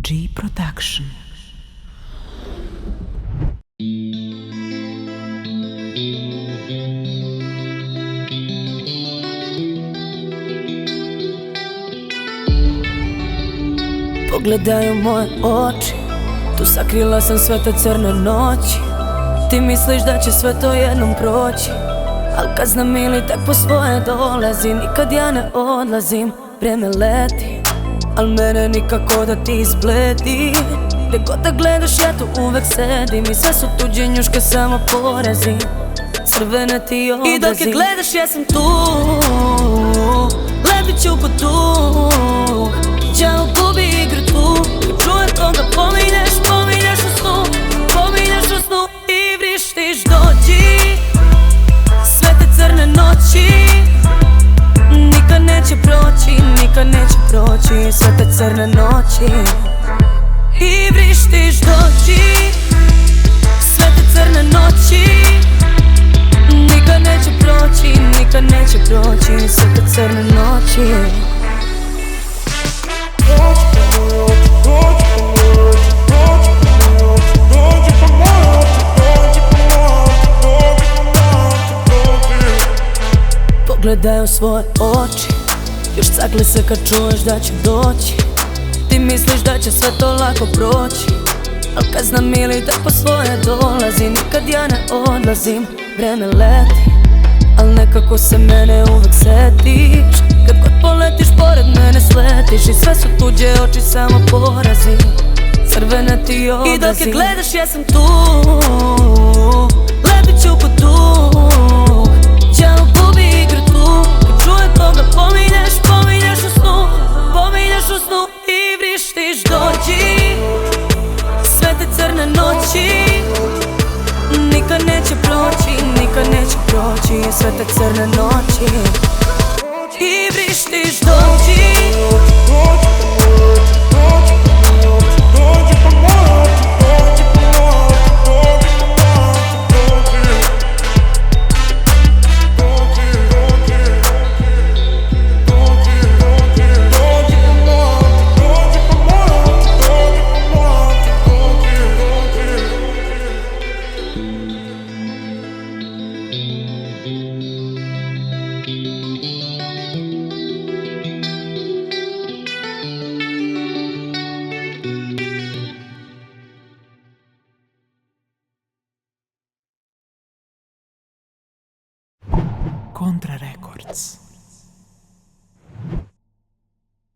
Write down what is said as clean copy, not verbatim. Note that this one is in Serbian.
G Production. Pogledaju moje oči, tu sakrila sam sve te crne noći. Ti misliš da će sve to jednom proći, al kad znam ili tek po svoje dolazi. Nikad ja ne odlazim, vrijeme leti, al mene nikako da ti izbledi. Gdje god da gledaš ja tu uvek sedim i sve su tuđe njuške samo porezi. Crvene ti odlazi i dok je gledaš ja sam tu, letit ću ko duh. Đavo gubi igru tu, čujem koga pominješ, pominješ u snu, pominješ u snu i vrištiš. Dođi, sve te crne noći nikad neće proći, nikad neće proći. Sve te crne noći i vrištiš. Dođi, sve te crne noći nikad neće proći, nikad neće proći. Sve te crne noći. Pogledaj u svoje oči, još cakli se kad čuješ da će doći. Ti misliš da će sve to lako proći, al kad znam ili tek po svoje dolazi. Nikad ja ne odlazim, vrijeme leti, al nekako se mene uvek setiš. Kad god poletiš pored mene sletiš i sve su tuđe oči samo porazi. Crvene ti odlazi i dok je gledaš ja sam tu, letit ću ko duh. Đavo gubi igru tu, kad čujem koga pominješ, pominješ u snu, pominješ u snu i vrištiš. Dođi, sve te crne noći nikad neće proći, nikad neće proći. Sve te crne noći i vrištiš. Dođi,